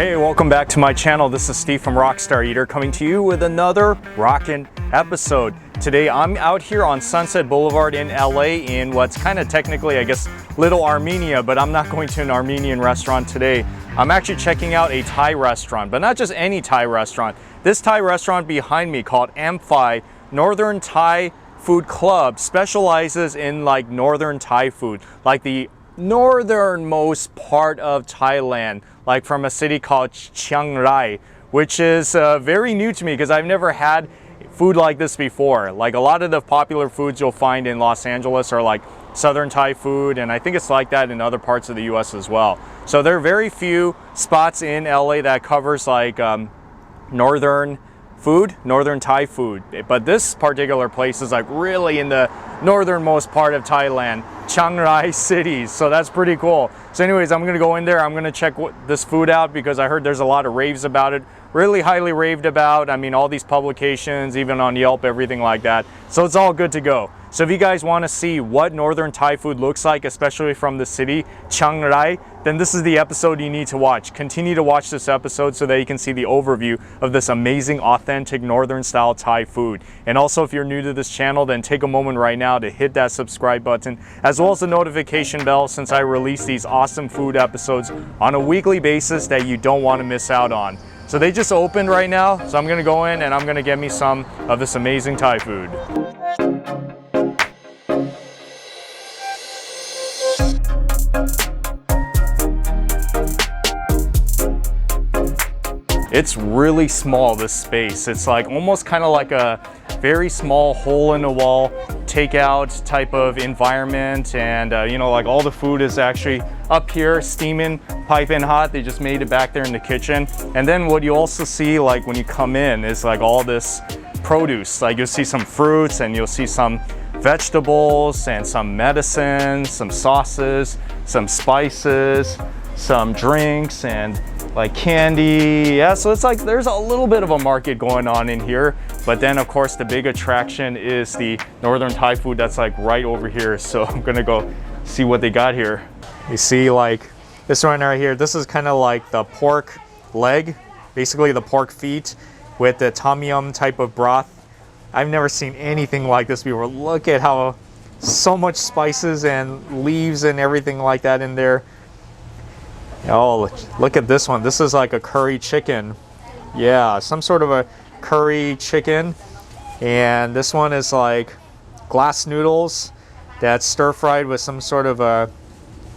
Hey, welcome back to my channel. This is Steve from Rockstar Eater coming to you with another rockin' episode. Today I'm out here on Sunset Boulevard in LA in what's kind of technically, I guess, Little Armenia, but I'm not going to an Armenian restaurant today. I'm actually checking out a Thai restaurant, but not just any Thai restaurant. This Thai restaurant behind me called Amphai Northern Thai Food Club specializes in like Northern Thai food, like the northernmost part of Thailand, like from a city called Chiang Rai, which is very new to me because I've never had food like this before. Like a lot of the popular foods you'll find in Los Angeles are like Southern Thai food, and I think it's like that in other parts of the US as well. So there are very few spots in LA that covers like northern food, Northern Thai food. But this particular place is like really in the northernmost part of Thailand, Chiang Rai city. So that's pretty cool. So anyways, I'm gonna go in there. I'm gonna check this food out because I heard there's a lot of raves about it. Really highly raved about. I mean, all these publications, even on Yelp, everything like that. So it's all good to go. So if you guys want to see what Northern Thai food looks like, especially from the city, Chiang Rai, then this is the episode you need to watch. Continue to watch this episode so that you can see the overview of this amazing, authentic Northern style Thai food. And also, if you're new to this channel, then take a moment right now to hit that subscribe button, as well as the notification bell, since I release these awesome food episodes on a weekly basis that you don't want to miss out on. So they just opened right now, so I'm gonna go in and I'm gonna get me some of this amazing Thai food. It's really small, this space. It's like almost kind of like a very small hole in the wall takeout type of environment, and you know, like all the food is actually up here steaming, piping hot. They just made it back there in the kitchen. And then what you also see like when you come in is like all this produce. Like you'll see some fruits and you'll see some vegetables and some medicines, some sauces, some spices, some drinks, and like candy. Yeah, so it's like there's a little bit of a market going on in here. But then of course the big attraction is the Northern Thai food that's like right over here. So I'm gonna go see what they got here. You see like this one right here, this is kind of like the pork leg, basically the pork feet with the tom yum type of broth. I've never seen anything like this before. Look at how so much spices and leaves and everything like that in there. Oh, look at this one. This is like a curry chicken. Yeah, some sort of a curry chicken. And this one is like glass noodles that's stir-fried with some sort of a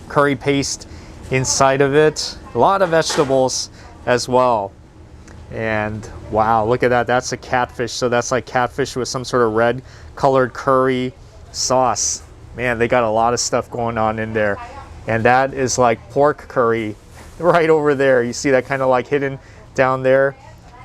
curry paste inside of it. A lot of vegetables as well. And wow, look at that. That's a catfish. So that's like catfish with some sort of red colored curry sauce. Man, they got a lot of stuff going on in there. And that is like pork curry right over there. You see that kind of like hidden down there.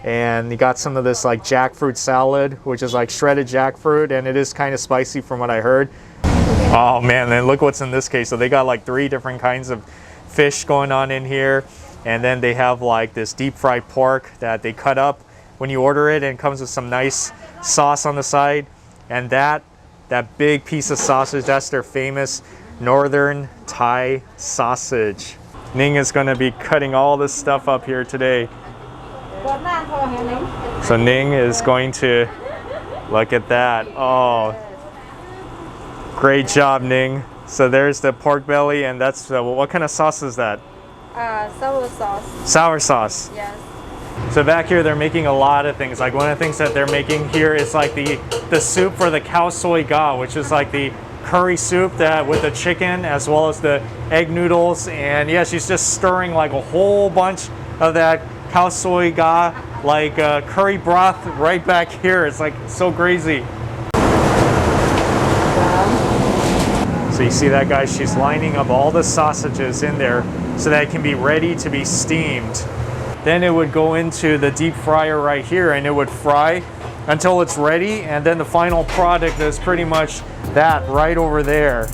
And you got some of this like jackfruit salad, which is like shredded jackfruit, and it is kind of spicy from what I heard. Oh man, then look what's in this case. So they got like 3 different kinds of fish going on in here. And then they have like this deep fried pork that they cut up when you order it, and it comes with some nice sauce on the side. And that big piece of sausage, that's their famous Northern Thai sausage. Ning is going to be cutting all this stuff up here today. So Ning is going to look at that. Oh, great job, Ning. So there's the pork belly, and that's what kind of sauce is that? Sour sauce. Sour sauce. Yes. So back here they're making a lot of things. Like one of the things that they're making here is like the soup for the Khao Soi Gai, which is like the curry soup that with the chicken as well as the egg noodles. And yeah, she's just stirring like a whole bunch of that Khao Soi Gai, like curry broth right back here. It's like so crazy. So you see that, guys? She's lining up all the sausages in there so that it can be ready to be steamed. Then it would go into the deep fryer right here, and it would fry until it's ready, and then the final product is pretty much that right over there.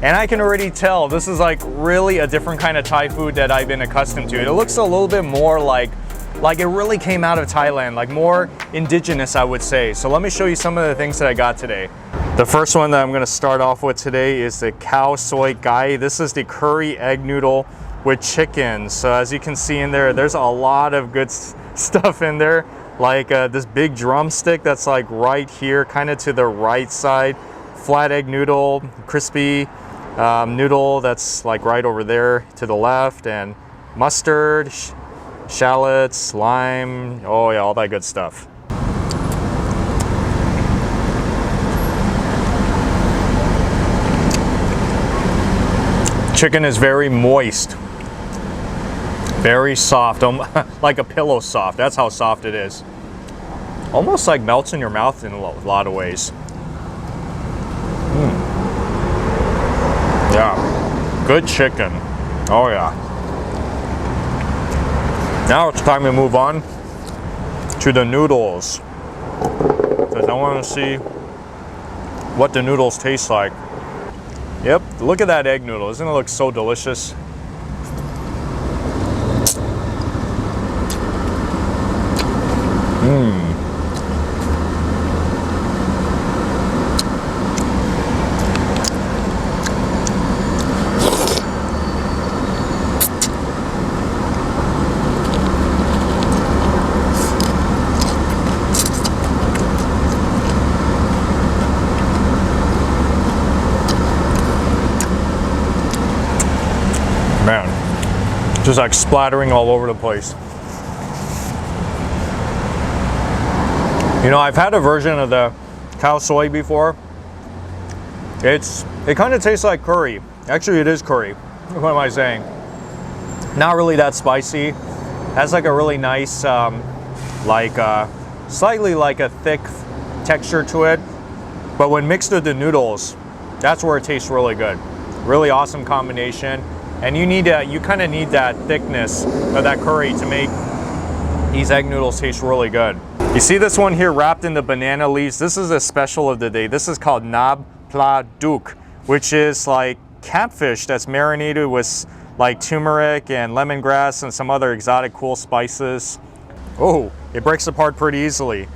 And I can already tell this is like really a different kind of Thai food that I've been accustomed to. It looks a little bit more like it really came out of Thailand, like more indigenous, I would say. So let me show you some of the things that I got today. The first one that I'm gonna start off with today is the Khao Soi Gai. This is the curry egg noodle with chicken. So as you can see in there, there's a lot of good stuff in there. Like this big drumstick that's like right here, kind of to the right side. Flat egg noodle, crispy noodle that's like right over there to the left, and mustard, shallots, lime, oh yeah, all that good stuff. Chicken is very moist, very soft, like a pillow soft. That's how soft it is. Almost like melts in your mouth in a lot of ways. Yeah, good chicken. Oh yeah. Now it's time to move on to the noodles, because I want to see what the noodles taste like. Yep, look at that egg noodle. Doesn't it look so delicious? Man, just like splattering all over the place. You know, I've had a version of the khao soi before. It kind of tastes like curry. Actually, it is curry. What am I saying? Not really that spicy. Has like a really nice, slightly like a thick texture to it. But when mixed with the noodles, that's where it tastes really good. Really awesome combination. And you kind of need that thickness of that curry to make these egg noodles taste really good. You see this one here wrapped in the banana leaves? This is a special of the day. This is called nab pla duk, which is like catfish that's marinated with like turmeric and lemongrass and some other exotic cool spices. Oh, it breaks apart pretty easily.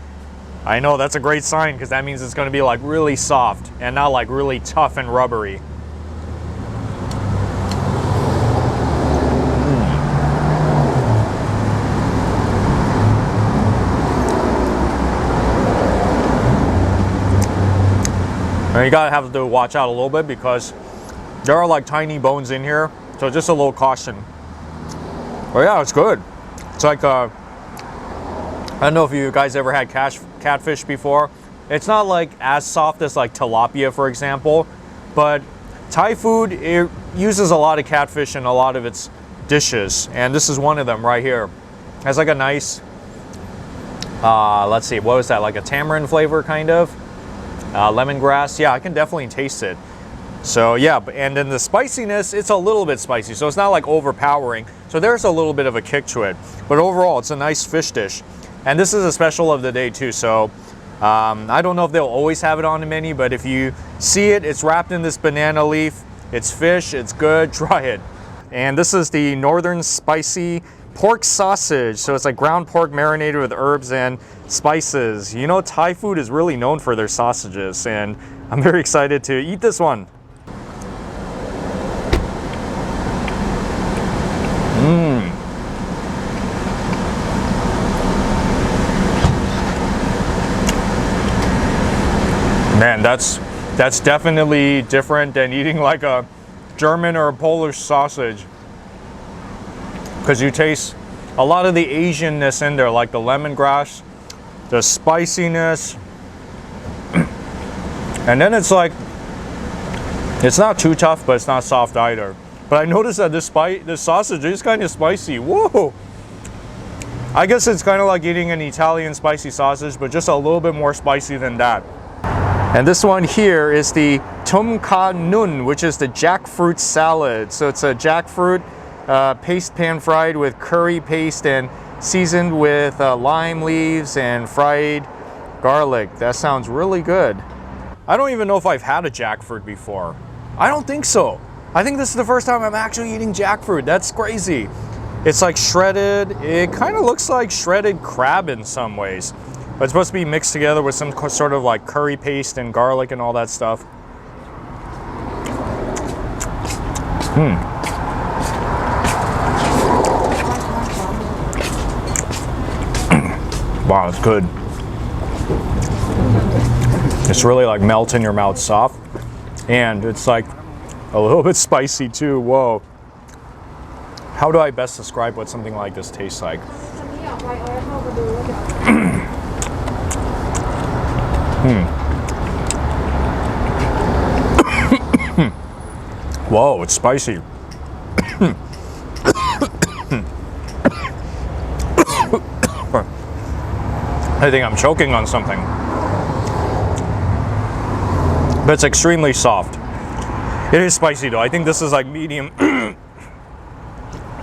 I know, that's a great sign, because that means it's going to be like really soft and not like really tough and rubbery. And you gotta have to watch out a little bit, because there are like tiny bones in here, so just a little caution. But yeah, it's good. It's like I don't know if you guys ever had catfish before. It's not like as soft as like tilapia, for example, but Thai food, it uses a lot of catfish in a lot of its dishes, and this is one of them right here. It has like a nice, let's see, what was that, like a tamarind flavor kind of? Lemongrass, yeah, I can definitely taste it. So yeah, and then the spiciness, it's a little bit spicy, so it's not like overpowering. So there's a little bit of a kick to it. But overall, it's a nice fish dish. And this is a special of the day too, so I don't know if they'll always have it on the menu, but if you see it, it's wrapped in this banana leaf. It's fish, it's good, try it. And this is the Northern Spicy Pork Sausage. So it's like ground pork marinated with herbs and spices. You know, Thai food is really known for their sausages, and I'm very excited to eat this one. Man, that's definitely different than eating like a German or a Polish sausage, because you taste a lot of the Asianness in there, like the lemongrass, the spiciness, and then it's like, it's not too tough, but it's not soft either. But I noticed that this sausage is kind of spicy. Whoa! I guess it's kind of like eating an Italian spicy sausage, but just a little bit more spicy than that. And this one here is the Tam Khanun, which is the jackfruit salad. So it's a jackfruit paste pan fried with curry paste and seasoned with lime leaves and fried garlic. That sounds really good. I don't even know if I've had a jackfruit before. I don't think so. I think this is the first time I'm actually eating jackfruit. That's crazy. It's like shredded. It kind of looks like shredded crab in some ways. But it's supposed to be mixed together with some sort of like curry paste and garlic and all that stuff. Wow, it's good. It's really like melt in your mouth soft. And it's like a little bit spicy too. Whoa. How do I best describe what something like this tastes like? Whoa, it's spicy. I think I'm choking on something. But it's extremely soft. It is spicy though. I think this is like medium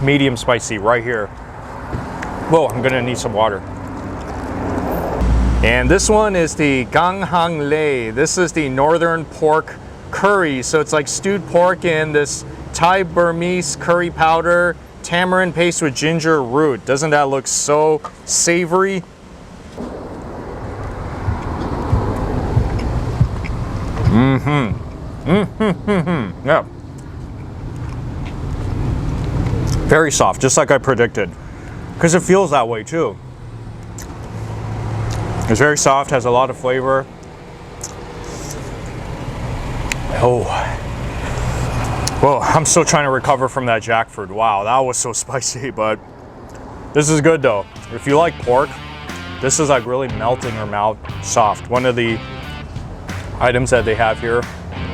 medium spicy right here. Whoa, I'm gonna need some water. And this one is the Gang Hang Lei. This is the northern pork curry. So it's like stewed pork in this Thai Burmese curry powder, tamarind paste with ginger root. Doesn't that look so savory? Yeah. Very soft, just like I predicted. Because it feels that way too. It's very soft, has a lot of flavor. Oh. Well, I'm still trying to recover from that jackfruit. Wow, that was so spicy, but this is good though. If you like pork, this is like really melting your mouth soft. One of the items that they have here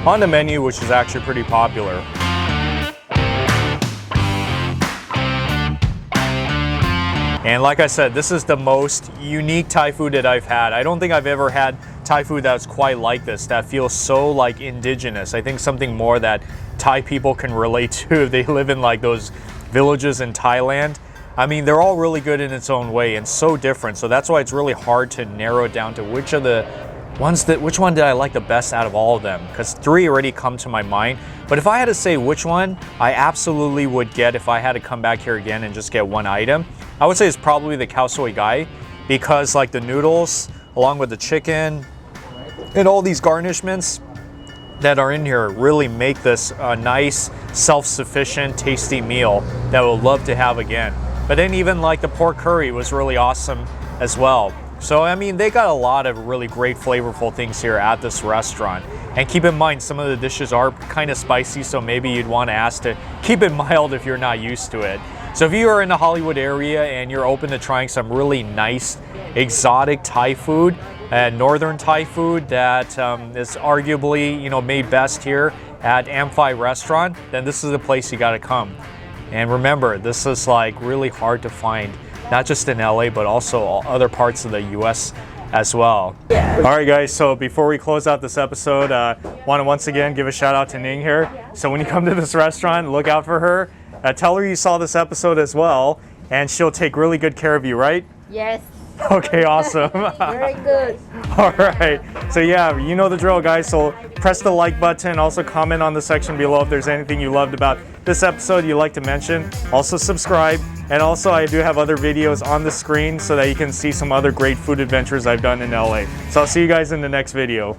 on the menu, which is actually pretty popular. And like I said, this is the most unique Thai food that I've had. I don't think I've ever had Thai food that's quite like this, that feels so like indigenous. I think something more that Thai people can relate to if they live in like those villages in Thailand. I mean, they're all really good in its own way and so different. So that's why it's really hard to narrow it down to which one did I like the best out of all of them? Because 3 already come to my mind. But if I had to say which one I absolutely would get if I had to come back here again and just get one item, I would say it's probably the Khao Soi Gai, because like the noodles, along with the chicken, and all these garnishments that are in here really make this a nice, self-sufficient, tasty meal that I would love to have again. But then even like the pork curry was really awesome as well. So, I mean, they got a lot of really great flavorful things here at this restaurant. And keep in mind, some of the dishes are kind of spicy, so maybe you'd want to ask to keep it mild if you're not used to it. So if you are in the Hollywood area and you're open to trying some really nice, exotic Thai food, and northern Thai food that is arguably, you know, made best here at Amphai restaurant, then this is the place you got to come. And remember, this is like really hard to find, not just in LA, but also other parts of the US as well. Yeah. All right, guys, so before we close out this episode, want to once again give a shout out to Ning here. So when you come to this restaurant, look out for her. Tell her you saw this episode as well, and she'll take really good care of you, right? Yes. Okay, awesome. Very good. All right, so yeah, you know the drill, guys. So press the like button. Also comment on the section below if there's anything you loved about this episode you'd like to mention. Also subscribe. And also I do have other videos on the screen so that you can see some other great food adventures I've done in LA. So I'll see you guys in the next video.